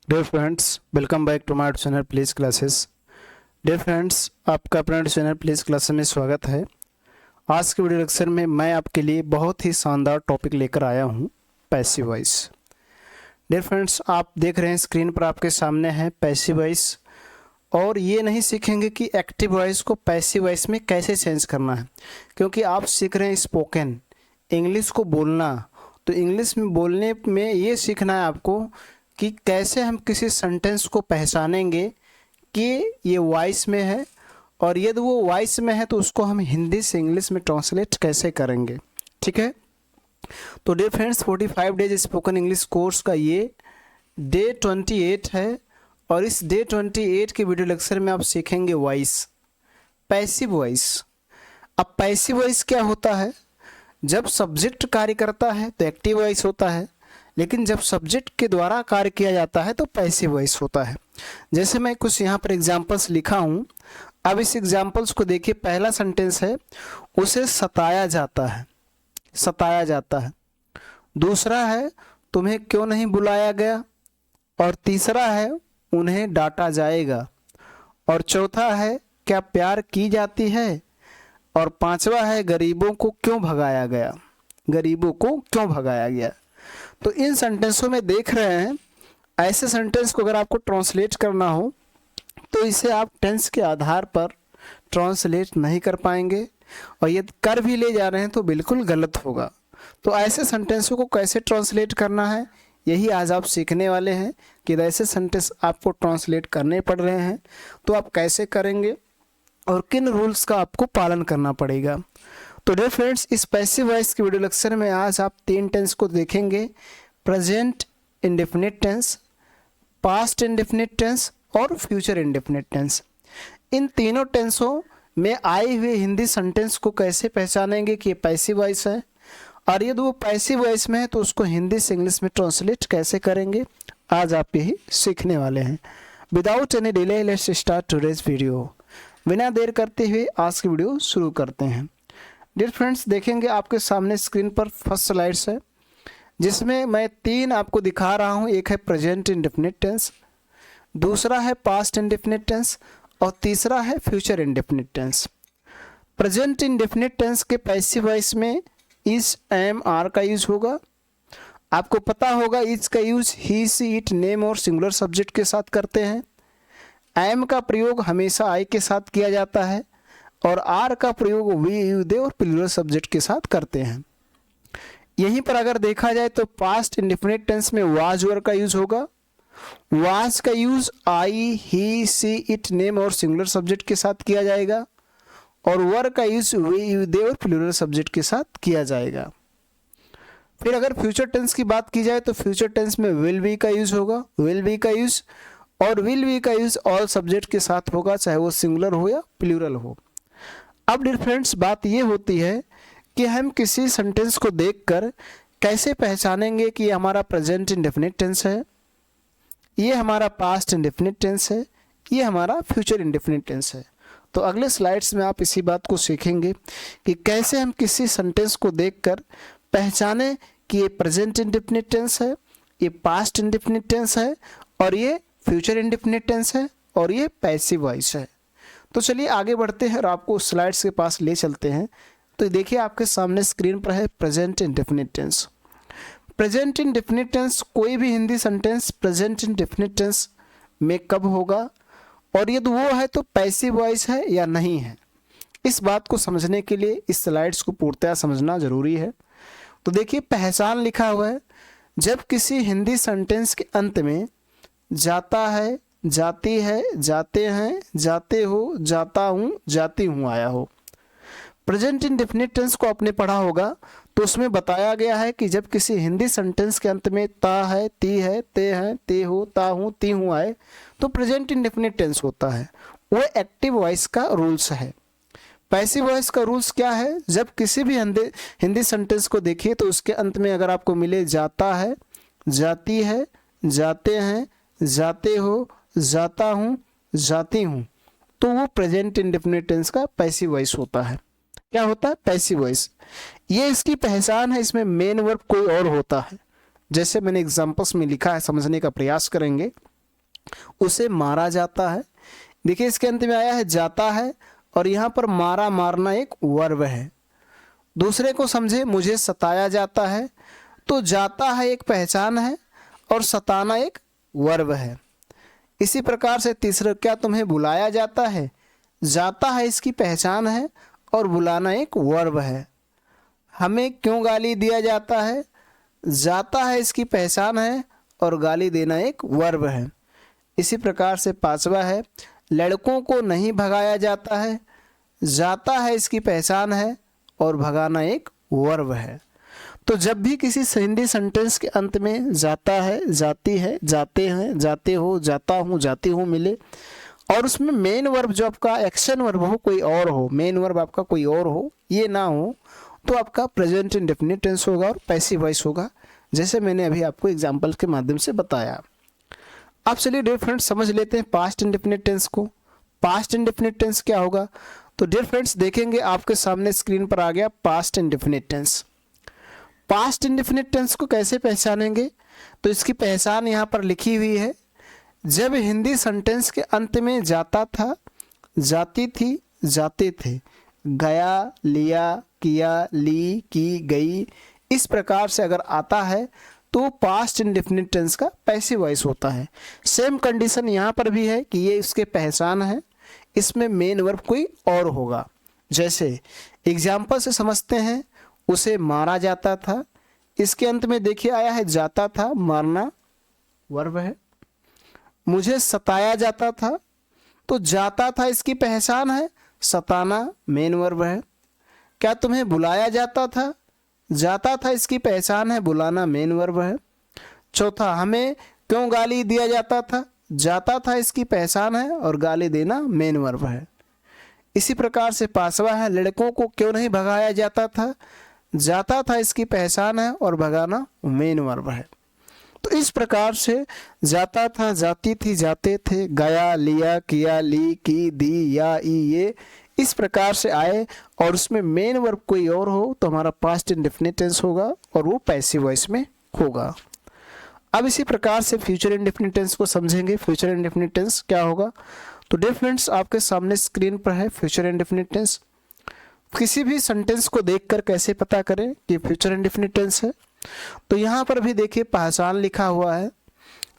Dear friends, welcome back to my channel please classes. Dear friends, आपका अपना channel please classes में स्वागत है। आज के वीडियो लेक्चर में मैं आपके लिए बहुत ही शानदार टॉपिक लेकर आया हूं, पैसिव वॉइस। डियर फ्रेंड्स, आप देख रहे हैं स्क्रीन पर आपके सामने है पैसिव वॉइस, और ये नहीं सीखेंगे कि एक्टिव वॉइस को पैसिव वॉइस में कैसे चेंज करना है, क्योंकि आप सीख रहे हैं स्पोकन इंग्लिश को बोलना। तो इंग्लिश में बोलने में ये सीखना है आपको कि कैसे हम किसी सेंटेंस को पहचानेंगे कि ये वॉइस में है, और यदि वो वॉइस में है तो उसको हम हिंदी से इंग्लिश में ट्रांसलेट कैसे करेंगे। ठीक है, तो dear friends, 45 days spoken English course का ये डे 28 है, और इस डे 28 के वीडियो लेक्चर में आप सीखेंगे वॉइस, पैसिव वॉइस। अब पैसिव वॉइस क्या होता है? जब सब्जेक्ट कार्य करता है तो एक्टिव वॉइस होता है, लेकिन जब सब्जेक्ट के द्वारा कार्य किया जाता है तो पैसिव वॉइस होता है। जैसे मैं कुछ यहाँ पर एग्जाम्पल्स लिखा हूँ। अब इस एग्जाम्पल्स को देखिए। पहला सेंटेंस है, उसे सताया जाता है, सताया जाता है। दूसरा है, तुम्हें क्यों नहीं बुलाया गया। और तीसरा है, उन्हें डांटा जाएगा। और चौथा है, क्या प्यार की जाती है। और पांचवा है, गरीबों को क्यों भगाया गया, गरीबों को क्यों भगाया गया। तो इन सेंटेंसों में देख रहे हैं, ऐसे सेंटेंस को अगर आपको ट्रांसलेट करना हो तो इसे आप टेंस के आधार पर ट्रांसलेट नहीं कर पाएंगे, और यदि कर भी ले जा रहे हैं तो बिल्कुल गलत होगा। तो ऐसे सेंटेंसों को कैसे ट्रांसलेट करना है, यही आज आप सीखने वाले हैं कि ऐसे सेंटेंस आपको ट्रांसलेट करने पड़ रहे हैं तो आप कैसे करेंगे और किन रूल्स का आपको पालन करना पड़ेगा। तो डियर फ्रेंड्स, इस पैसिव वॉइस के वीडियो लेक्चर में आज आप 3 टेंस को देखेंगे, present indefinite tense, past indefinite tense और फ्यूचर इंडेफिनिट टेंस। इन तीनों टेंसों में आए हुए हिंदी सेंटेंस को कैसे पहचानेंगे कि ये पैसिव वॉइस है, और यदि वो पैसिव वॉइस में है तो उसको हिंदी से इंग्लिश में ट्रांसलेट कैसे करेंगे, आज आप यही सीखने वाले हैं। Without any delay let's start today's video. बिना देर करते हुए आज की वीडियो शुरू करते हैं। डियर फ्रेंड्स, देखेंगे आपके सामने स्क्रीन पर फर्स्ट स्लाइड्स है, जिसमें मैं 3 आपको दिखा रहा हूं। एक है प्रेजेंट इंडेफिनिट टेंस, दूसरा है पास्ट इंडेफिनिट टेंस, और तीसरा है future indefinite tense. Present indefinite tense के पैसिव वॉइस में इज, एम, आर का यूज होगा। आपको पता होगा इज का use he, she, it, name और सिंगुलर सब्जेक्ट के साथ करते हैं। एम का प्रयोग हमेशा आई के साथ किया जाता है, और आर का प्रयोग वी, यू, दे और प्लूरल सब्जेक्ट के साथ करते हैं। यहीं पर अगर देखा जाए तो पास्ट इंडेफिनिट टेंस में वाज वर का यूज होगा। वाज का use I, he, she, it, name और सिंगुलर सब्जेक्ट के साथ किया जाएगा, और वर का यूज वी, यू, दे और प्लूरल सब्जेक्ट के साथ किया जाएगा। फिर अगर फ्यूचर टेंस की बात की जाए तो फ्यूचर टेंस में विल बी का यूज होगा, विल बी का यूज, और विल बी का यूज ऑल सब्जेक्ट के साथ होगा, चाहे वो सिंगुलर हो या प्लूरल हो। अब डियर फ्रेंड्स, बात ये होती है कि हम किसी सेंटेंस को देखकर कैसे पहचानेंगे कि ये हमारा प्रेजेंट इंडेफिनिट टेंस है, ये हमारा पास्ट इंडेफिनिट टेंस है, ये हमारा फ्यूचर इंडेफिनिट टेंस है। तो अगले स्लाइड्स में आप इसी बात को सीखेंगे कि कैसे हम किसी सेंटेंस को देखकर पहचानें कि ये प्रेजेंट इंडेफिनिट टेंस है, ये पास्ट इंडेफिनिट टेंस है, और ये फ्यूचर इंडेफिनिट टेंस है, और ये पैसिव वॉइस है। तो चलिए आगे बढ़ते हैं और आपको स्लाइड्स के पास ले चलते हैं। तो देखिए आपके सामने स्क्रीन पर है present indefinite tense. Present indefinite tense कोई भी Hindi sentence present indefinite tense में कब होगा, और यदि वो है तो पैसिव वॉइस है या नहीं है। इस बात को समझने के लिए इस स्लाइड्स को पूर्णतः समझना जरूरी है। तो देखिए पहचान लिखा हुआ है, जब किसी हिंदी सेंटेंस के अंत में जाता है, जाती है, जाते हैं, जाते हो, जाता हूँ, जाती हूँ आया हो। प्रेजेंट इंडेफिनिट टेंस को आपने पढ़ा होगा, तो उसमें बताया गया है कि जब किसी हिंदी सेंटेंस के अंत में ता है, ती है, ते हैं, ते हो, ता हूँ, ती हूँ आए तो प्रेजेंट इंडेफिनिट टेंस होता है। वो एक्टिव वॉइस का रूल्स है। पैसिव वॉइस का रूल्स क्या है? जब किसी भी हिंदी सेंटेंस को देखिए तो उसके अंत में अगर आपको मिले जाता है, जाती है, जाते हैं, जाते हो, जाता हूँ, जाती हूँ, तो वो प्रेजेंट इंडेफिनिट टेंस का पैसिव वॉइस होता है। क्या होता है? Passive voice. ये इसकी पहचान है, इसमें मेन वर्ब कोई और होता है। जैसे मैंने एग्जांपल्स में लिखा है, समझने का प्रयास करेंगे। उसे मारा जाता है। देखिए इसके अंत में आया है जाता है, और यहाँ पर मारा मारना एक वर्ब है। दूसरे को समझे, मुझे सताया जाता है, तो जाता है एक पहचान है और सताना एक वर्ब है। इसी प्रकार से तीसरा, क्या तुम्हें बुलाया जाता है, जाता है इसकी पहचान है और बुलाना एक वर्ब है। हमें क्यों गाली दिया जाता है, जाता है इसकी पहचान है और गाली देना एक वर्ब है। इसी प्रकार से पांचवा है, लड़कों को नहीं भगाया जाता है, जाता है इसकी पहचान है और भगाना एक वर्ब है। तो जब भी किसी हिंदी सेंटेंस के अंत में जाता है, जाती है, जाते हैं, जाते हो, जाता हूँ, जाती हूँ मिले, और उसमें मेन वर्ब जो आपका एक्शन वर्ब हो कोई और हो, मेन वर्ब आपका कोई और हो, ये ना हो, तो आपका प्रेजेंट इंडेफिनिट टेंस होगा और पैसिव वॉइस होगा, जैसे मैंने अभी आपको एग्जाम्पल के माध्यम से बताया। अब चलिए डियर फ्रेंड्स समझ लेते हैं पास्ट इंडेफिनिट टेंस को। पास्ट इंडेफिनिट टेंस क्या होगा, तो डियर फ्रेंड्स देखेंगे आपके सामने स्क्रीन पर आ गया past indefinite tense. Past indefinite tense को कैसे पहचानेंगे, तो इसकी पहचान यहाँ पर लिखी हुई है। जब हिंदी सेंटेंस के अंत में जाता था, जाती थी, जाते थे, गया, लिया, किया, ली, की, गई, इस प्रकार से अगर आता है तो पास्ट इंडेफिनिट टेंस का पैसिव वॉइस होता है। सेम कंडीशन यहाँ पर भी है कि ये इसके पहचान है, इसमें मेन वर्ब कोई और होगा। जैसे एग्जाम्पल से समझते हैं, उसे मारा जाता था, इसके अंत में देखिए आया है जाता था, मारना वर्ब है। मुझे सताया जाता था, तो जाता था इसकी पहचान है, सताना मेन वर्ब है। क्या तुम्हें बुलाया जाता था, जाता था इसकी पहचान है, बुलाना मेन वर्ब है। चौथा, हमें क्यों गाली दिया जाता था, जाता था इसकी पहचान है और गाली देना मेन वर्ब है। इसी प्रकार से पांचवा है, लड़कों को क्यों नहीं भगाया जाता था, जाता था इसकी पहचान है और भगाना मेन वर्ब है। तो इस प्रकार से जाता था, जाती थी, जाते थे, गया, लिया, किया, ली, की, दी, या, ई, ये इस प्रकार से आए और उसमें मेन वर्ब कोई और हो तो हमारा पास्ट इंडेफिनिट टेंस होगा और वो पैसिव वॉइस में होगा। अब इसी प्रकार से फ्यूचर इंडेफिनिट टेंस को समझेंगे। फ्यूचर इंडेफिनिट टेंस क्या होगा, तो डियर फ्रेंड्स आपके सामने स्क्रीन पर है फ्यूचर इंडेफिनिट टेंस। किसी भी सेंटेंस को देखकर कैसे पता करें कि फ्यूचर इंडेफिनिट टेंस है, तो यहाँ पर भी देखिए पहचान लिखा हुआ है।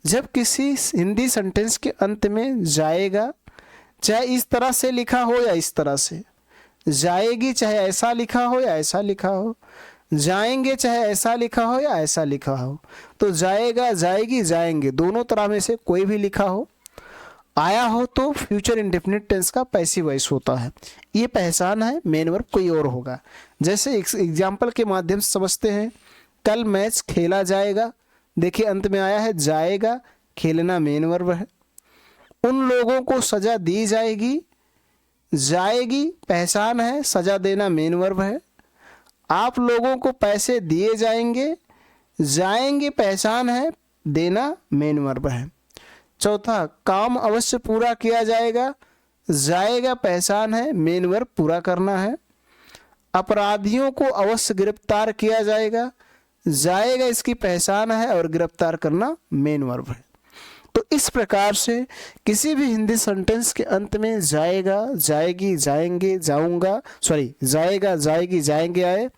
जब किसी हिंदी सेंटेंस के अंत में जाएगा, चाहे इस तरह से लिखा हो या इस तरह से, जाएगी चाहे ऐसा लिखा हो या ऐसा लिखा हो, जाएंगे चाहे ऐसा लिखा हो या ऐसा लिखा हो, तो जाएगा, जाएगी, जाएंगे दोनों तरह में से कोई भी लिखा हो, आया हो तो फ्यूचर इंडेफिनिट टेंस का पैसिव वॉइस होता है। ये पहचान है, मेन वर्ब कोई और होगा। जैसे एग्जाम्पल के माध्यम से समझते हैं, कल मैच खेला जाएगा, देखिए अंत में आया है जाएगा, खेलना मेन वर्ब है। उन लोगों को सजा दी जाएगी, जाएगी पहचान है, सजा देना मेन वर्ब है। आप लोगों को पैसे दिए जाएंगे, जाएंगे पहचान है, देना मेन वर्ब है। चौथा, काम अवश्य पूरा किया जाएगा, जाएगा पहचान है, मेन वर्ब पूरा करना है। अपराधियों को अवश्य गिरफ्तार किया जाएगा, जाएगा इसकी पहचान है और गिरफ्तार करना मेन वर्ब है। तो इस प्रकार से किसी भी हिंदी सेंटेंस के अंत में जाएगा, जाएगी, जाएंगे, जाऊंगा, जाएगा, जाएगी, जाएंगे आए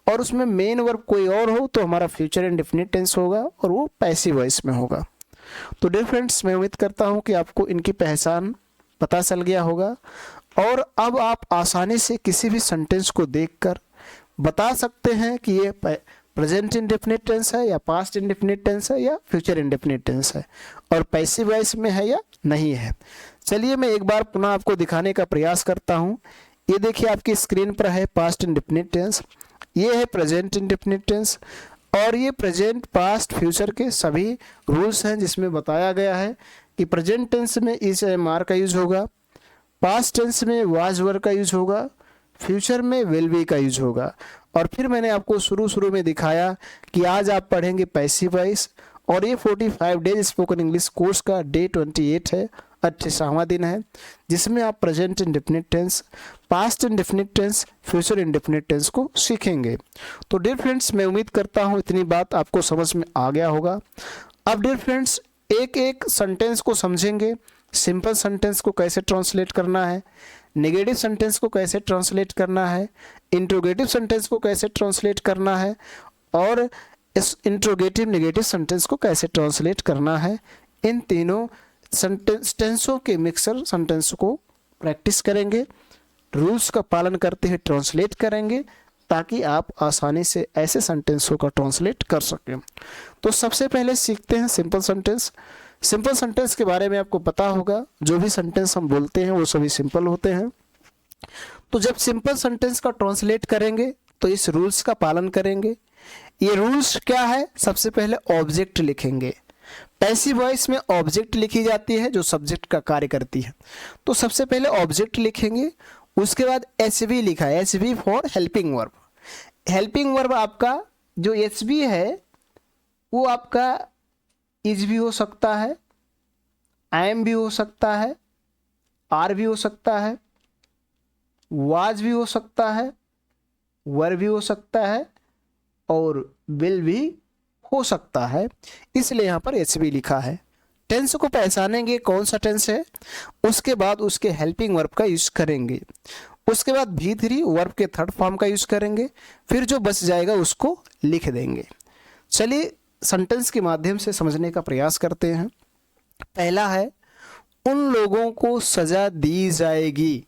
और उसमें मेन वर्ब कोई और हो तो हमारा फ्यूचर इंडेफिनिट टेंस होगा और वो पैसिव वॉइस में होगा। तो डियर फ्रेंड्स मैं उम्मीद करता हूँ कि आपको इनकी पहचान पता चल गया होगा और अब आप आसानी से किसी भी सेंटेंस को देखकर बता सकते हैं कि ये प्रेजेंट इंडेफिनिट टेंस है या पास्ट इंडेफिनिट टेंस है या फ्यूचर इंडेफिनिट टेंस है और पैसिव वॉइस में है या नहीं है। चलिए मैं एक बार पुनः आपको दिखाने का प्रयास करता हूँ। ये देखिए आपकी स्क्रीन पर है पास्ट इंडेफिनिट टेंस, ये है प्रेजेंट इंडेफिनिट टेंस और ये प्रेजेंट, पास्ट, फ्यूचर के सभी रूल्स हैं जिसमें बताया गया है कि प्रेजेंट टेंस में इज एम आर का यूज होगा, पास्ट टेंस में वाज वर का यूज होगा, फ्यूचर में विल बी का यूज होगा। और फिर मैंने आपको शुरू में दिखाया कि आज आप पढ़ेंगे पैसिव वॉइस और ये 45 डेज स्पोकन इंग्लिश कोर्स का डे 28 है, 28वां दिन है, जिसमें आप present indefinite tense, past indefinite tense, future indefinite tense को सीखेंगे। तो डियर फ्रेंड्स मैं उम्मीद करता हूँ इतनी बात आपको समझ में आ गया होगा। अब डियर फ्रेंड्स एक एक सेंटेंस को समझेंगे, सिंपल सेंटेंस को कैसे ट्रांसलेट करना है, नेगेटिव सेंटेंस को कैसे ट्रांसलेट करना है, इंट्रोगेटिव सेंटेंस को कैसे ट्रांसलेट करना है, और इस इंट्रोगेटिव नेगेटिव सेंटेंस को कैसे ट्रांसलेट करना है। इन तीनों टेंसों के मिक्सर सेंटेंस को प्रैक्टिस करेंगे, रूल्स का पालन करते हुए ट्रांसलेट करेंगे, ताकि आप आसानी से ऐसे सेंटेंसों का ट्रांसलेट कर सकें। तो सबसे पहले सीखते हैं सिंपल सेंटेंस। सिंपल सेंटेंस के बारे में आपको पता होगा, जो भी सेंटेंस हम बोलते हैं वो सभी सिंपल होते हैं। तो जब सिंपल सेंटेंस का ट्रांसलेट करेंगे तो इस रूल्स का पालन करेंगे। ये रूल्स क्या है? सबसे पहले ऑब्जेक्ट लिखेंगे। पैसिव वॉइस में ऑब्जेक्ट लिखी जाती है जो सब्जेक्ट का कार्य करती है। तो सबसे पहले ऑब्जेक्ट लिखेंगे, उसके बाद एचवी लिखा है, HV for helping verb. Helping verb आपका जो एचवी है वो आपका इज भी हो सकता है, एम भी हो सकता है, आर भी हो सकता है, वाज भी हो सकता है, वर भी हो सकता है, और विल भी हो सकता है। इसलिए यहाँ पर एचवी लिखा है। टेंस को पहचानेंगे कौन सा टेंस है, उसके बाद उसके हेल्पिंग वर्ब का यूज करेंगे, उसके बाद V3 वर्ब के थर्ड फॉर्म का यूज करेंगे, फिर जो बच जाएगा उसको लिख देंगे। चलिए सेंटेंस के माध्यम से समझने का प्रयास करते हैं। पहला है, उन लोगों को सजा दी जाएगी।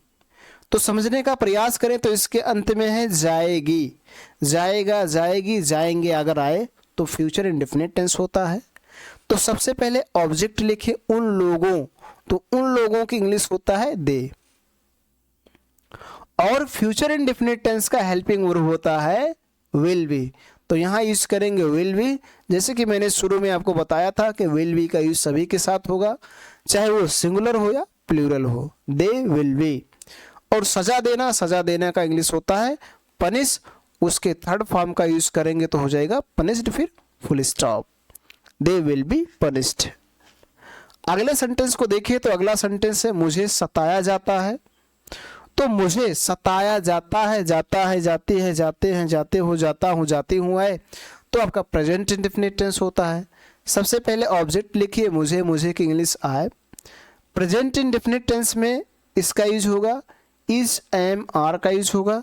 तो समझने का प्रयास करें तो इसके अंत में है जाएगी, जाएगा, जाएगी, जाएंगे अगर आए तो फ्यूचर इंडेफिनिट टेंस होता है। तो सबसे पहले ऑब्जेक्ट लिखे उन लोगों, तो उन लोगों की इंग्लिश होता है दे, और फ्यूचर इंडेफिनिट टेंस का हेल्पिंग वर्ब होता है विल बी। तो यहाँ यूज करेंगे विल बी। जैसे कि मैंने शुरू में आपको बताया था कि विल बी का यूज सभी के साथ होगा, चाहे वो सिंगुलर हो या प्लूरल हो, दे विल बी। और सजा देना, सजा देने का इंग्लिश होता है पनिश, उसके थर्ड फॉर्म का यूज करेंगे तो हो जाएगा पनिश्ड, फिर full stop, they will be punished. अगले सेंटेंस को देखिए तो अगला सेंटेंस है, मुझे सताया जाता है। तो मुझे सताया जाता है, जाता है, जाती है, जाते हैं, जाते हो, जाता हूँ, जाती हूँ है, तो आपका प्रेजेंट इंडेफिनिट टेंस होता है। सबसे पहले ऑब्जेक्ट लिखिए मुझे, मुझे की इंग्लिश आए। प्रेजेंट इंडेफिनिट टेंस में इसका यूज होगा इज, एम, आर का यूज होगा।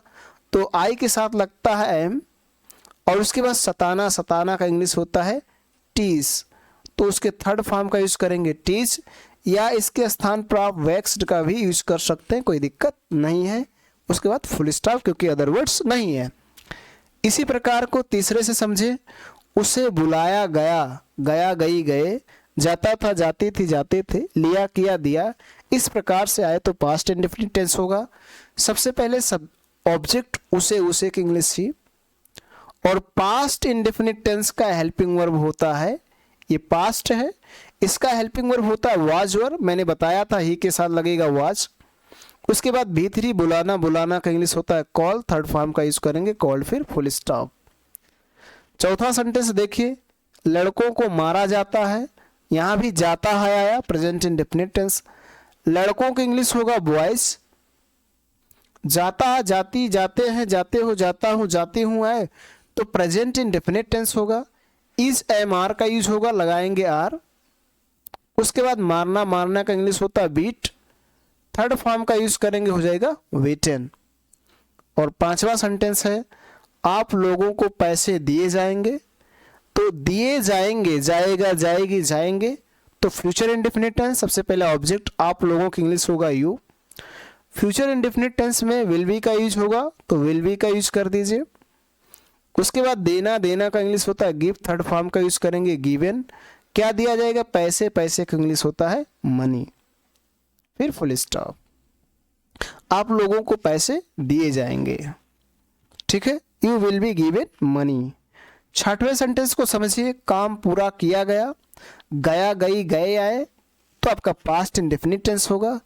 तो आई के साथ लगता है एम, और उसके बाद सताना, सताना का इंग्लिश होता है टीज, तो उसके थर्ड फॉर्म का यूज करेंगे टीज, या इसके स्थान पर आप वैक्स्ड का भी यूज कर सकते हैं, कोई दिक्कत नहीं है। उसके बाद फुल स्टॉप, क्योंकि अदर वर्ड्स नहीं है। इसी प्रकार को तीसरे से समझे, उसे बुलाया गया, गया, गई, गए, जाता था, जाती थी, जाते थे, लिया, किया, दिया। इस प्रकार से आए तो पास्ट इंडेफिनिट टेंस होगा। सबसे पहले सब ऑब्जेक्ट उसे, उसे की इंग्लिश ही, और पास्ट इंडेफिनिट टेंस का हेल्पिंग वर्ब होता है, ये पास्ट है, इसका हेल्पिंग वर्ब होता है वाज वर्ब, मैंने बताया था ही के साथ लगेगा वाज। उसके बाद V3 बुलाना, बुलाना का इंग्लिश होता है कॉल, थर्ड फॉर्म का यूज करेंगे कॉल, फिर फुल स्टॉप। चौथा सेंटेंस देखिए, लड़कों को मारा जाता है। यहाँ भी जाता है आया, प्रेजेंट इंडेफिनिट टेंस। लड़कों की इंग्लिश होगा बॉयज। जाता, जाती, जाते हैं, जाते हो, जाता हूँ, जाती हूँ है, तो प्रेजेंट इंडेफिनिट टेंस होगा। इज, एम, आर का यूज होगा, लगाएंगे आर। उसके बाद मारना, मारना का इंग्लिश होता है बीट, थर्ड फॉर्म का यूज करेंगे हो जाएगा वेटन। और पांचवा सेंटेंस है, आप लोगों को पैसे दिए जाएंगे। तो दिए जाएंगे, जाएगा, जाएगी, जाएंगे, तो फ्यूचर इंडेफिनिट टेंस। सबसे पहले ऑब्जेक्ट आप लोगों की इंग्लिश होगा यू। फ्यूचर इंडेफिनिट टेंस में विल बी का यूज होगा, तो विल बी का यूज कर दीजिए। उसके बाद देना, देना का इंग्लिश होता है गिफ्ट, थर्ड फॉर्म का यूज करेंगे गिवन। क्या दिया जाएगा? पैसे, पैसे का इंग्लिश होता है मनी, फिर फुल स्टॉप। आप लोगों को पैसे दिए जाएंगे, ठीक है, you will be given money. छठवें सेंटेंस को समझिए, काम पूरा किया गया, गया, गई, गए, आए, तो आपका पास्ट इंडेफिनिट टेंस होगा।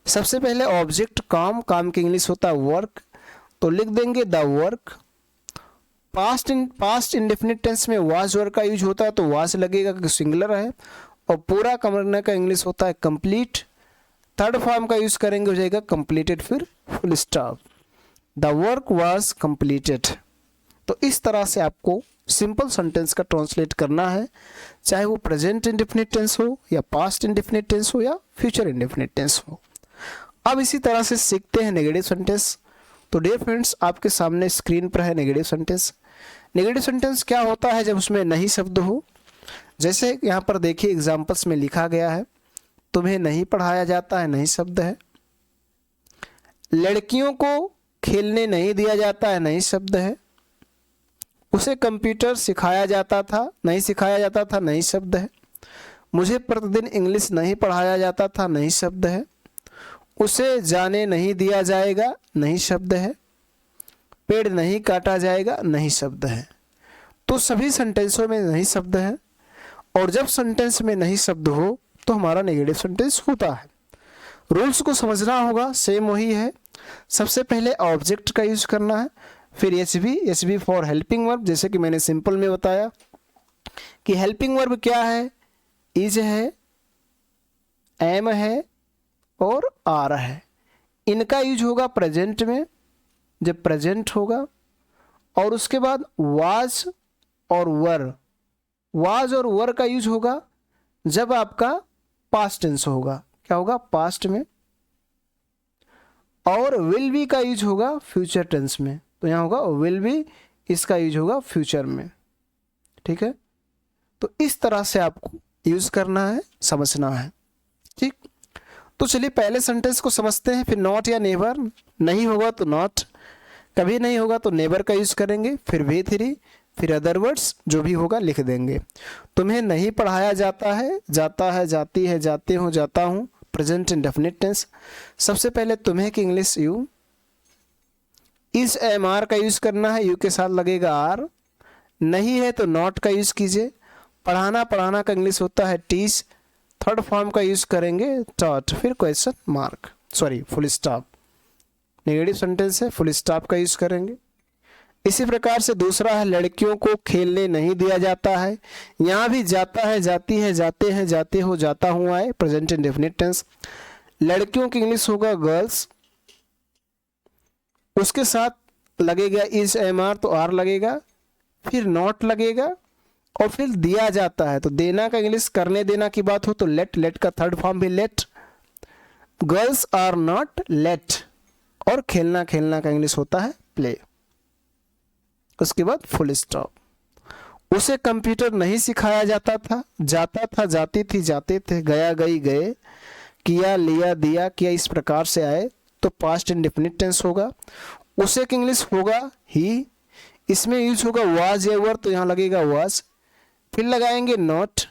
सबसे पहले ऑब्जेक्ट काम, काम की इंग्लिश होता है वर्क, तो लिख देंगे the work. Past indefinite tense में वाज वर्क का यूज होता है, तो वाज लगेगा कि सिंगुलर है, और पूरा करने का इंग्लिश होता है कंप्लीट, थर्ड फॉर्म का यूज करेंगे हो जाएगा कंप्लीटेड, फिर full stop. The work was completed, तो इस तरह से आपको सिंपल सेंटेंस का ट्रांसलेट करना है, चाहे वो प्रेजेंट इंडेफिनिट टेंस हो या पास्ट इंडेफिनिट टेंस हो या फ्यूचर इंडेफिनिट टेंस हो। अब इसी तरह से सीखते हैं नेगेटिव सेंटेंस। तो डियर फ्रेंड्स, आपके सामने स्क्रीन पर है नेगेटिव सेंटेंस। नेगेटिव सेंटेंस क्या होता है? जब उसमें नहीं शब्द हो। जैसे यहाँ पर देखिए एग्जाम्पल्स में लिखा गया है, तुम्हें नहीं पढ़ाया जाता है, नहीं शब्द है। लड़कियों को खेलने नहीं दिया जाता है, नहीं शब्द है। उसे कंप्यूटर सिखाया जाता था, नहीं सिखाया जाता था, नहीं शब्द है। मुझे प्रतिदिन इंग्लिश नहीं पढ़ाया जाता था, नहीं शब्द है। उसे जाने नहीं दिया जाएगा, नहीं शब्द है। पेड़ नहीं काटा जाएगा, नहीं शब्द है। तो सभी सेंटेंसों में नहीं शब्द है, और जब सेंटेंस में नहीं शब्द हो तो हमारा नेगेटिव सेंटेंस होता है। रूल्स को समझना होगा, सेम वही है। सबसे पहले ऑब्जेक्ट का यूज करना है, फिर S B for helping verb, जैसे कि मैंने सिंपल में बताया कि हेल्पिंग वर्ब क्या है, इज है, एम है और आर है। इनका यूज होगा प्रेजेंट में, जब प्रेजेंट होगा, और उसके बाद वाज और वर। वाज और वर का यूज होगा जब आपका पास्ट टेंस होगा। क्या होगा? पास्ट में। और विल बी का यूज होगा फ्यूचर टेंस में, तो यहाँ होगा विल बी, इसका यूज होगा फ्यूचर में। ठीक है, तो इस तरह से आपको यूज करना है, समझना है। ठीक, तो चलिए पहले सेंटेंस को समझते हैं, फिर नॉट या नेवर। नहीं होगा तो नॉट, कभी नहीं होगा तो नेवर का यूज करेंगे, फिर वी थ्री, फिर अदर वर्ड्स जो भी होगा लिख देंगे। तुम्हें नहीं पढ़ाया जाता है, जाता है, जाती है, जाते हो, जाता हूँ, प्रेजेंट इंडेफिनिट टेंस। सबसे पहले तुम्हें की इंग्लिश यू। इस एम आर का यूज करना है, यू के साथ लगेगा आर। नहीं है तो नॉट का यूज कीजिए। पढ़ाना, पढ़ाना का इंग्लिश होता है टीच। थर्ड फॉर्म का यूज करेंगे टॉट, फिर question mark, sorry full stop. Negative sentence है, फुल स्टॉप का यूज करेंगे। इसी प्रकार से दूसरा है लड़कियों को खेलने नहीं दिया जाता है। यहाँ भी जाता है, जाती है, जाते हैं, जाते हो, जाता हुआ है, प्रेजेंट इंडेफिनिट टेंस। लड़कियों की इंग्लिश होगा गर्ल्स। उसके साथ लगेगा इज एम आर, तो आर लगेगा, फिर नॉट लगेगा, और फिर दिया जाता है तो देना का इंग्लिश, करने देना की बात हो तो लेट, लेट का थर्ड फॉर्म भी let. Girls are not let. और खेलना, खेलना का इंग्लिश होता है प्ले। उसके बाद फुल स्टॉप। उसे कंप्यूटर नहीं सिखाया जाता था, जाता था, जाती थी, जाते थे, गया, गई, गए, किया, लिया, दिया, किया, इस प्रकार से आए तो पास्ट इंडेफिनिट टेंस होगा। उसे की इंग्लिश होगा ही। इसमें यूज होगा वाज या वर, तो यहाँ लगेगा वाज। फिर लगाएंगे नॉट,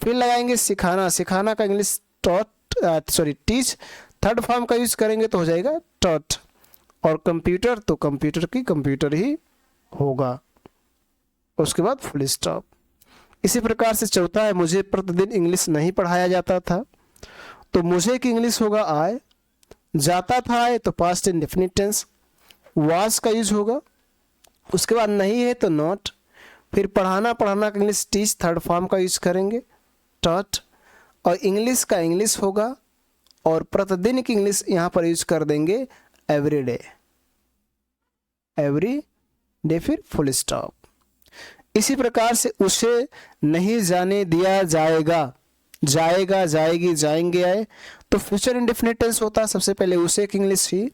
फिर लगाएंगे सिखाना। सिखाना का English taught, sorry teach. Third form का यूज करेंगे तो हो जाएगा टॉट। और कंप्यूटर, तो कंप्यूटर की कंप्यूटर ही होगा। उसके बाद फुल स्टॉप। इसी प्रकार से चौथा है मुझे प्रतिदिन इंग्लिश नहीं पढ़ाया जाता था, तो मुझे की इंग्लिश होगा आए। जाता था आए तो पास्ट इंडेफिनिट टेंस। वाज का यूज होगा। उसके बाद नहीं है तो नॉट। फिर पढ़ाना, पढ़ाना का इंग्लिश टीच, थर्ड फॉर्म का यूज करेंगे टॉट। और इंग्लिश का इंग्लिश होगा, और प्रतिदिन की इंग्लिश यहाँ पर यूज कर देंगे एवरी डे, एवरी डे, फिर फुल स्टॉप। इसी प्रकार से उसे नहीं जाने दिया जाएगा, जाएगा, जाएगी, जाएंगे आए तो फ्यूचर इंडेफिनिट टेंस होता है। सबसे पहले उसे की इंग्लिश ही।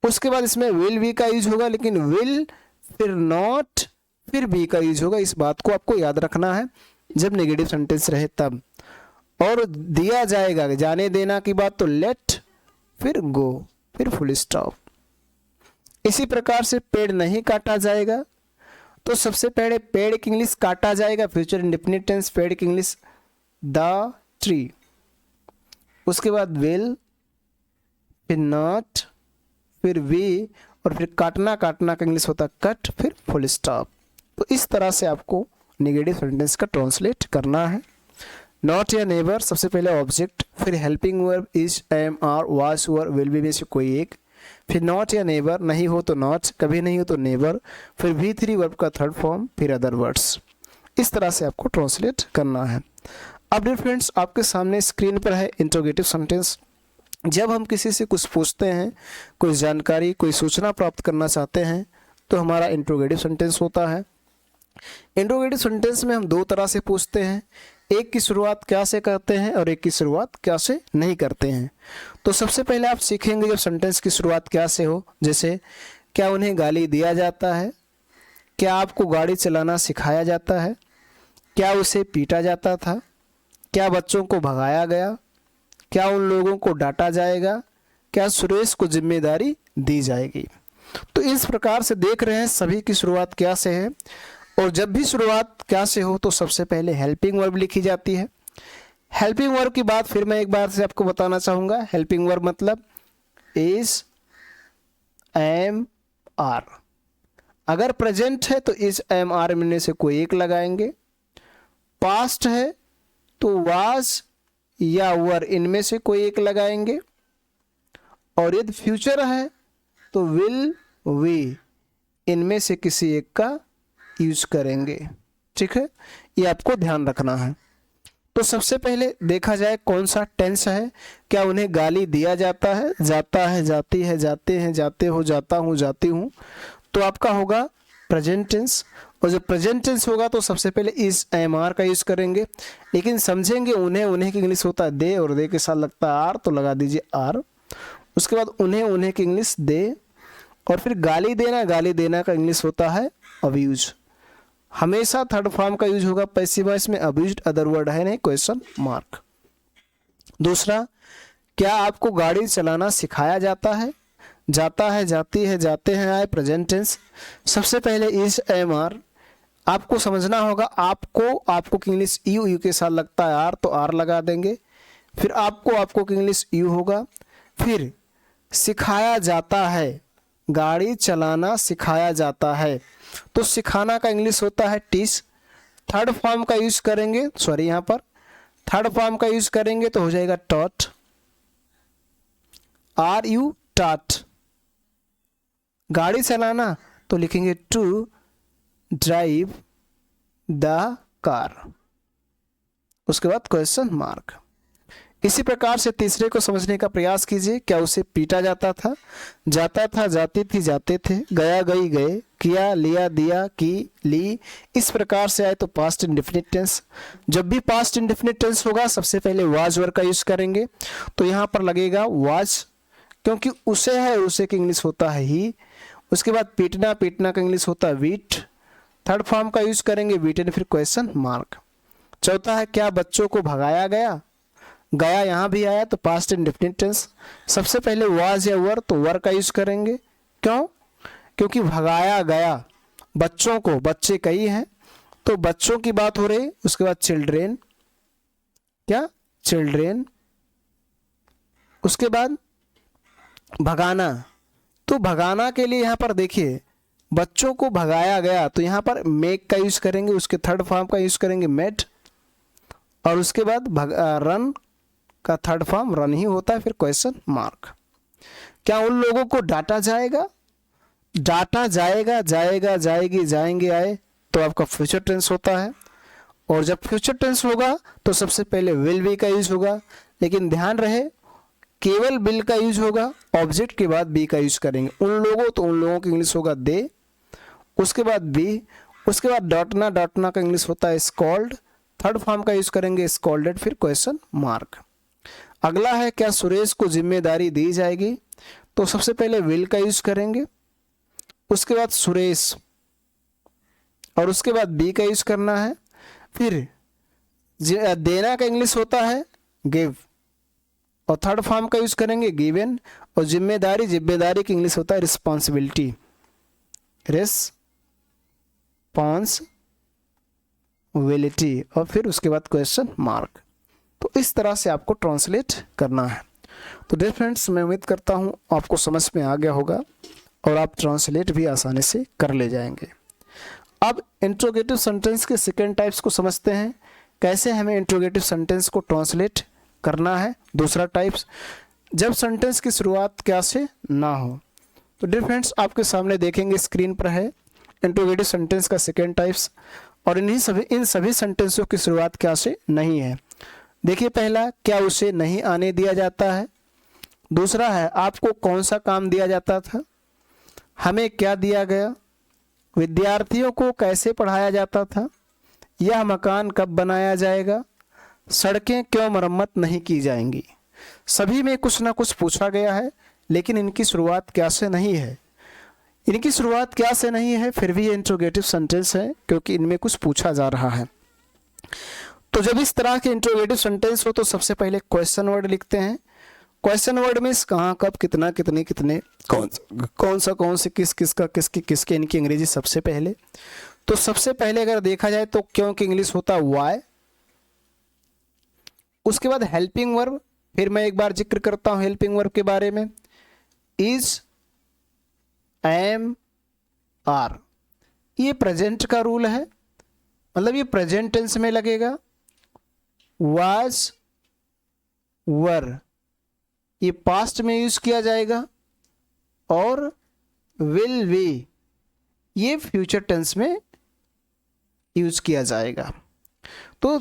उसके बाद इसमें विल बी का यूज होगा, लेकिन विल, फिर नॉट, फिर बी का यूज होगा। इस बात को आपको याद रखना है जब नेगेटिव सेंटेंस रहे तब। और दिया जाएगा, जाने देना की बात तो लेट, फिर गो, फिर फुल स्टॉप। इसी प्रकार से पेड़ नहीं काटा जाएगा, तो सबसे पहले पेड़ की इंग्लिश काटा जाएगा, फ्यूचर इंडेफिनिट टेंस, पेड़ की इंग्लिश द ट्री। उसके बाद विल, फिर नॉट, फिर वी, और फिर काटना, काटना का इंग्लिश होता कट, फिर फुल स्टॉप। तो इस तरह से आपको नेगेटिव सेंटेंस का ट्रांसलेट करना है। नॉट या नेवर, सबसे पहले ऑब्जेक्ट, फिर helping verb is, am, are, was, were, will be में से कोई एक, फिर नॉट या नेवर, नहीं हो तो नॉट, कभी नहीं हो तो नेवर, फिर वी थ्री वर्ब का थर्ड फॉर्म, फिर अदर वर्ड्स। इस तरह से आपको ट्रांसलेट करना है। अब डियर फ्रेंड्स, आपके सामने स्क्रीन पर है इंट्रोगेटिव सेंटेंस। जब हम किसी से कुछ पूछते हैं, कोई जानकारी, कोई सूचना प्राप्त करना चाहते हैं, तो हमारा इंट्रोगेटिव सेंटेंस होता है। इंट्रोगेटिव सेंटेंस में हम दो तरह से पूछते हैं, एक की शुरुआत क्या से करते हैं और एक की शुरुआत क्या से नहीं करते हैं। तो सबसे पहले आप सीखेंगे जब सेंटेंस की शुरुआत क्या से हो, जैसे क्या उन्हें गाली दिया जाता है, क्या आपको गाड़ी चलाना सिखाया जाता है, क्या उसे पीटा जाता था, क्या बच्चों को भगाया गया, क्या उन लोगों को डांटा जाएगा, क्या सुरेश को जिम्मेदारी दी जाएगी। तो इस प्रकार से देख रहे हैं सभी की शुरुआत क्या से है, और जब भी शुरुआत क्या से हो तो सबसे पहले हेल्पिंग वर्ब लिखी जाती है। हेल्पिंग वर्ब की बात फिर मैं एक बार से आपको बताना चाहूँगा। हेल्पिंग वर्ब मतलब इज, एम, आर। अगर प्रेजेंट है तो इज, एम, आर में से कोई एक लगाएंगे। पास्ट है तो वाज या वर इनमें से कोई एक लगाएंगे, और यदि फ्यूचर है तो विल, वी इनमें से किसी एक का यूज करेंगे। ठीक है, ये आपको ध्यान रखना है। तो सबसे पहले देखा जाए कौन सा टेंस है। क्या उन्हें गाली दिया जाता है, जाता है, जाती है, जाते हैं, जाते हो, जाता हूँ, जाती हूँ, तो आपका होगा प्रेजेंट टेंस। और जब प्रेजेंट टेंस होगा तो सबसे पहले इस, एम, आर का यूज करेंगे। लेकिन समझेंगे उन्हें, उन्हें की इंग्लिश होता है दे, और दे के साथ लगता है आर, तो लगा दीजिए आर। उसके बाद उन्हें, उन्हें की इंग्लिश दे, और फिर गाली देना, गाली देना का इंग्लिश होता है अब्यूज। हमेशा थर्ड फॉर्म का यूज होगा पैसिव वॉइस में, अब्यूज्ड अदर वर्ड है नहीं, क्वेश्चन मार्क। दूसरा, क्या आपको गाड़ी चलाना सिखाया जाता है, जाता है, जाती है, जाते हैं आए, प्रेजेंट टेंस। सबसे पहले इज, एम, आर आपको समझना होगा। आपको की इंग्लिश यू, यू के साथ लगता है आर, तो आर लगा देंगे। फिर आपको की इंग्लिश यू होगा। फिर सिखाया जाता है, गाड़ी चलाना सिखाया जाता है, तो सिखाना का इंग्लिश होता है टीच। थर्ड फॉर्म का यूज करेंगे, सॉरी यहाँ पर थर्ड फॉर्म का यूज करेंगे तो हो जाएगा टॉट, आर यू टॉट। गाड़ी चलाना तो लिखेंगे टू ड्राइव द कार, उसके बाद क्वेश्चन मार्क। इसी प्रकार से तीसरे को समझने का प्रयास कीजिए। क्या उसे पीटा जाता था, जाता था, जाती थी, जाते थे, गया, गई, गए, किया, लिया, दिया, की, ली। इस प्रकार से आए तो पास्ट इंडेफिनिट टेंस। जब भी पास्ट इंडेफिनिट टेंस होगा सबसे पहले वाज वर्ड का यूज करेंगे, तो यहाँ पर लगेगा वाज, क्योंकि उसे है, उसे की इंग्लिश होता है ही। उसके बाद पीटना, पीटना का इंग्लिश होता है वीट। थर्ड फॉर्म का यूज करेंगे वीट, फिर क्वेश्चन मार्क। चौथा है, क्या बच्चों को भगाया गया, गया यहाँ भी आया तो पास्ट इंडेफिनिट टेंस। सबसे पहले वाज या वर, तो वर का यूज करेंगे। क्यों? क्योंकि भगाया गया, बच्चों को, बच्चे कई हैं तो बच्चों की बात हो रही। उसके बाद चिल्ड्रेन, क्या, चिल्ड्रेन। उसके बाद भगाना, तो भगाना के लिए यहाँ पर देखिए बच्चों को भगाया गया, तो यहाँ पर मेक का यूज करेंगे, उसके थर्ड फॉर्म का यूज करेंगे मेड। और उसके बाद रन का थर्ड फॉर्म रन ही होता है, फिर क्वेश्चन मार्क। क्या उन लोगों को डांटा जाएगा, डांटा जाएगा, जाएगा, जाएगी, जाएंगे, आए, तो आपका फ्यूचर टेंस होता है। और जब फ्यूचर टेंस होगा तो सबसे पहले विल बी का यूज होगा, लेकिन ध्यान रहे केवल विल का यूज होगा, ऑब्जेक्ट के बाद बी का यूज करेंगे। उन लोगों, तो उन लोगों की इंग्लिश होगा दे, उसके बाद बी, उसके बाद डॉटना, डॉटना का इंग्लिश होता है स्कॉल्ड। थर्ड फॉर्म का यूज करेंगे स्कॉल्डेड, फिर क्वेश्चन मार्क। अगला है, क्या सुरेश को जिम्मेदारी दी जाएगी, तो सबसे पहले विल का यूज करेंगे, उसके बाद सुरेश, और उसके बाद बी का यूज करना है। फिर देना का इंग्लिश होता है गिव, और थर्ड फॉर्म का यूज करेंगे गिवन। और जिम्मेदारी, जिम्मेदारी की इंग्लिश होता है रिस्पॉन्सिबिलिटी, रिस्पॉन्सिबिलिटी, और फिर उसके बाद क्वेश्चन मार्क। तो इस तरह से आपको ट्रांसलेट करना है। तो डियर फ्रेंड्स, मैं उम्मीद करता हूँ आपको समझ में आ गया होगा और आप ट्रांसलेट भी आसानी से कर ले जाएंगे। अब इंट्रोगेटिव सेंटेंस के सेकेंड टाइप्स को समझते हैं, कैसे हमें इंट्रोगेटिव सेंटेंस को ट्रांसलेट करना है। दूसरा टाइप्स, जब सेंटेंस की शुरुआत क्या से ना हो। तो डियर फ्रेंड्स, आपके सामने देखेंगे स्क्रीन पर है इंट्रोगेटिव सेंटेंस का सेकेंड टाइप्स, और इन सभी सेंटेंसों की शुरुआत क्या से नहीं है। देखिए, पहला, क्या उसे नहीं आने दिया जाता है। दूसरा है, आपको कौन सा काम दिया जाता था, हमें क्या दिया गया, विद्यार्थियों को कैसे पढ़ाया जाता था, यह मकान कब बनाया जाएगा, सड़कें क्यों मरम्मत नहीं की जाएंगी। सभी में कुछ ना कुछ पूछा गया है, लेकिन इनकी शुरुआत क्या से नहीं है, इनकी शुरुआत क्या से नहीं है, फिर भी ये इंट्रोगेटिव सेंटेंस है क्योंकि इनमें कुछ पूछा जा रहा है। तो जब इस तरह के इंट्रोगेटिव सेंटेंस हो तो सबसे पहले क्वेश्चन वर्ड लिखते हैं। क्वेश्चन वर्ड मीन्स कहाँ, कब, कितना, कितने, कितने, कौन सा, किस किसका, किसकी किसके, इनकी अंग्रेजी सबसे पहले। तो सबसे पहले अगर देखा जाए तो क्यों की इंग्लिश होता वाई। उसके बाद हेल्पिंग वर्ब, फिर मैं एक बार जिक्र करता हूं हेल्पिंग वर्ब के बारे में। इज, एम, आर, ये प्रेजेंट का रूल है, मतलब ये प्रेजेंट टेंस में लगेगा। वाज, वर, ये पास्ट में यूज किया जाएगा, और विल बी, ये फ्यूचर टेंस में यूज किया जाएगा। तो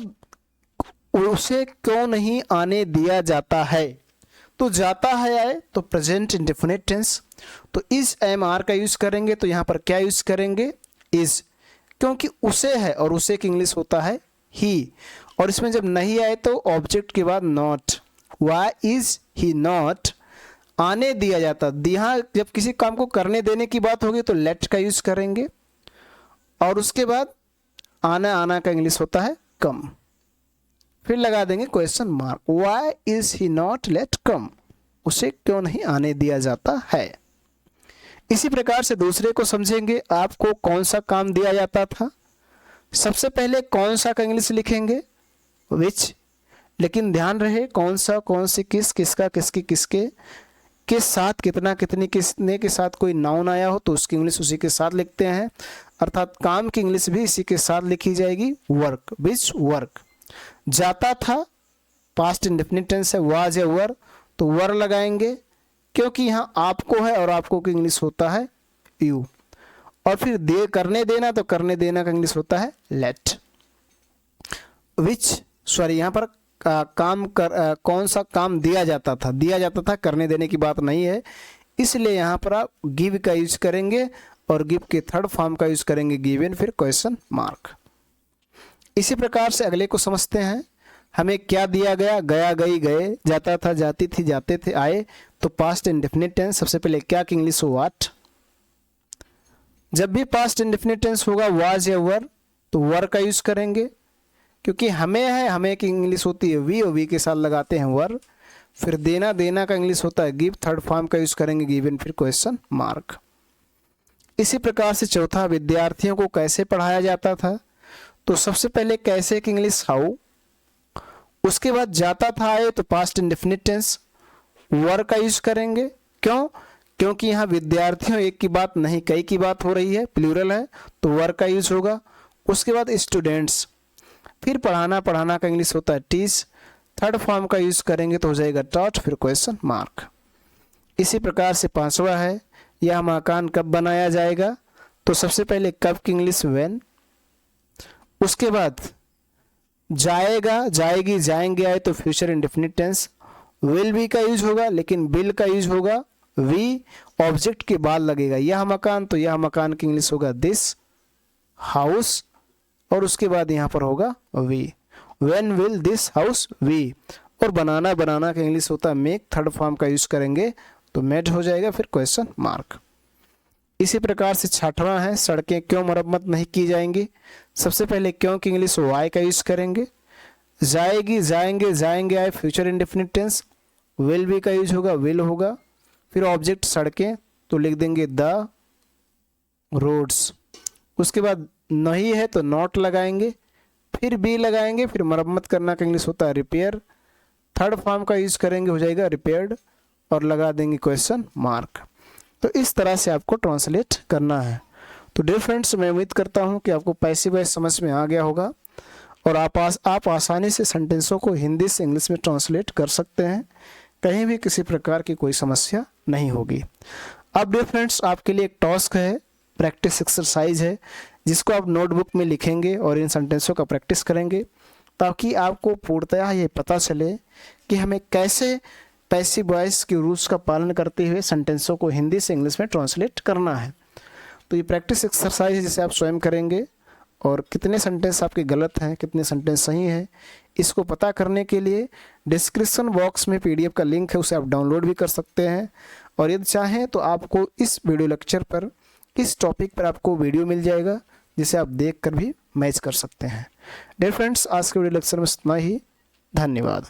उसे क्यों नहीं आने दिया जाता है, तो जाता है आए तो प्रेजेंट इंडेफिनिट टेंस। तो इज, एम, आर का यूज करेंगे तो यहां पर क्या यूज करेंगे, इज, क्योंकि उसे है और उसे की इंग्लिश होता है ही। और इसमें जब नहीं आए तो ऑब्जेक्ट के बाद not, why is he not, आने दिया जाता। यहाँ जब किसी काम को करने देने की बात होगी तो लेट का यूज करेंगे, और उसके बाद आना, आना का इंग्लिश होता है कम, फिर लगा देंगे question mark. Why is he not late come, उसे क्यों नहीं आने दिया जाता है। इसी प्रकार से दूसरे को समझेंगे। आपको कौन सा काम दिया जाता था, सबसे पहले कौन सा का इंग्लिश लिखेंगे, विच, लेकिन ध्यान रहे कौन सा, कौन सी, किस, किसका, किसकी, किसके, किस साथ, कितना, कितनी, किसने के साथ कोई नाउन आया हो तो उसकी इंग्लिश उसी के साथ लिखते हैं, अर्थात काम की इंग्लिश भी इसी के साथ लिखी जाएगी, वर्क, विच वर्क। जाता था, पास्ट इंडेफिनिट टेंस है, वाज या वर, तो वर लगाएंगे क्योंकि यहाँ आपको है और आपको की इंग्लिश होता है यू। और फिर दे, करने देना, तो करने देना का इंग्लिश होता है लेट। विच, सॉरी यहाँ पर काम कर, कौन सा काम दिया जाता था, दिया जाता था, करने देने की बात नहीं है, इसलिए यहाँ पर आप गिव का यूज करेंगे और गिव के थर्ड फॉर्म का यूज करेंगे गिवन, फिर क्वेश्चन मार्क। इसी प्रकार से अगले को समझते हैं। हमें क्या दिया गया, गया, गई, गए, जाता था, जाती थी, जाते थे, आए, तो पास्ट इंडेफिनिट टेंस। सबसे पहले क्या की इंग्लिश हो, व्हाट। जब भी पास्ट इंडेफिनिट टेंस होगा वाज या वर तो वर का यूज करेंगे, क्योंकि हमें है, हमें की इंग्लिश होती है वी, और वी के साथ लगाते हैं वर। फिर देना, देना का इंग्लिश होता है गिव, थर्ड फॉर्म का यूज करेंगे गिवन, फिर क्वेश्चन मार्क। इसी प्रकार से चौथा, विद्यार्थियों को कैसे पढ़ाया जाता था, तो सबसे पहले कैसे की इंग्लिश हाउ। उसके बाद जाता था, आए, तो पास्ट इंडेफिनिट टेंस, वर का यूज करेंगे। क्यों, क्योंकि यहाँ विद्यार्थियों एक की बात नहीं कई की बात हो रही है, प्लूरल है, तो वर का यूज होगा। उसके बाद स्टूडेंट्स, फिर पढ़ाना, पढ़ाना का इंग्लिश होता है टीच, थर्ड फॉर्म का यूज करेंगे तो हो जाएगा टॉट, फिर क्वेश्चन मार्क। इसी प्रकार से पांचवा है, यह मकान कब बनाया जाएगा, तो सबसे पहले कब की इंग्लिश व्हेन। उसके बाद जाएगा, जाएगी, जाएंगे, आए, तो future indefinite tense, will be का यूज होगा, लेकिन बिल का यूज होगा वी, ऑब्जेक्ट के बाद लगेगा यह मकान, तो यह मकान की इंग्लिश होगा दिस हाउस, और उसके बाद यहाँ पर होगा be, when will this house be. और बनाना, बनाना का इंग्लिश होता है मेक, थर्ड फॉर्म का यूज करेंगे तो मेड हो जाएगा, फिर क्वेश्चन मार्क। इसी प्रकार से छठवां है, सड़कें क्यों मरम्मत नहीं की जाएंगी। सबसे पहले क्यों की इंग्लिश वाई का यूज करेंगे। जाएगी, जाएंगे, जाएंगे, आए, future indefinite tense, will be का यूज होगा, विल होगा। फिर ऑब्जेक्ट सड़कें, तो लिख देंगे द रोड्स। उसके बाद नहीं है तो नॉट लगाएंगे, फिर बी लगाएंगे, फिर मरम्मत करना का इंग्लिश होता है रिपेयर, थर्ड फॉर्म का यूज करेंगे, हो जाएगा रिपेयर्ड, और लगा देंगे क्वेश्चन मार्क। तो इस तरह से आपको ट्रांसलेट करना है। तो डियर फ्रेंड्स, मैं उम्मीद करता हूं कि आपको पैसिव वॉइस समझ में आ गया होगा और आप आसानी से सेंटेंसों को हिंदी से इंग्लिश में ट्रांसलेट कर सकते हैं, कहीं भी किसी प्रकार की कोई समस्या नहीं होगी। अब डियर फ्रेंड्स, आपके लिए एक टास्क है, प्रैक्टिस एक्सरसाइज है, जिसको आप नोटबुक में लिखेंगे और इन सेंटेंसों का प्रैक्टिस करेंगे, ताकि आपको पूर्णतः ये पता चले कि हमें कैसे पैसिव वॉइस के रूल्स का पालन करते हुए सेंटेंसों को हिंदी से इंग्लिश में ट्रांसलेट करना है। तो ये प्रैक्टिस एक्सरसाइज जिसे आप स्वयं करेंगे और कितने सेंटेंस आपके गलत हैं, कितने सेंटेंस सही हैं, इसको पता करने के लिए डिस्क्रिप्शन बॉक्स में पीडीएफ का लिंक है, उसे आप डाउनलोड भी कर सकते हैं। और यदि चाहें तो आपको इस वीडियो लेक्चर पर, इस टॉपिक पर आपको वीडियो मिल जाएगा जिसे आप देख कर भी मैच कर सकते हैं। डियर फ्रेंड्स, आज के वीडियो लेक्चर में इतना ही। धन्यवाद।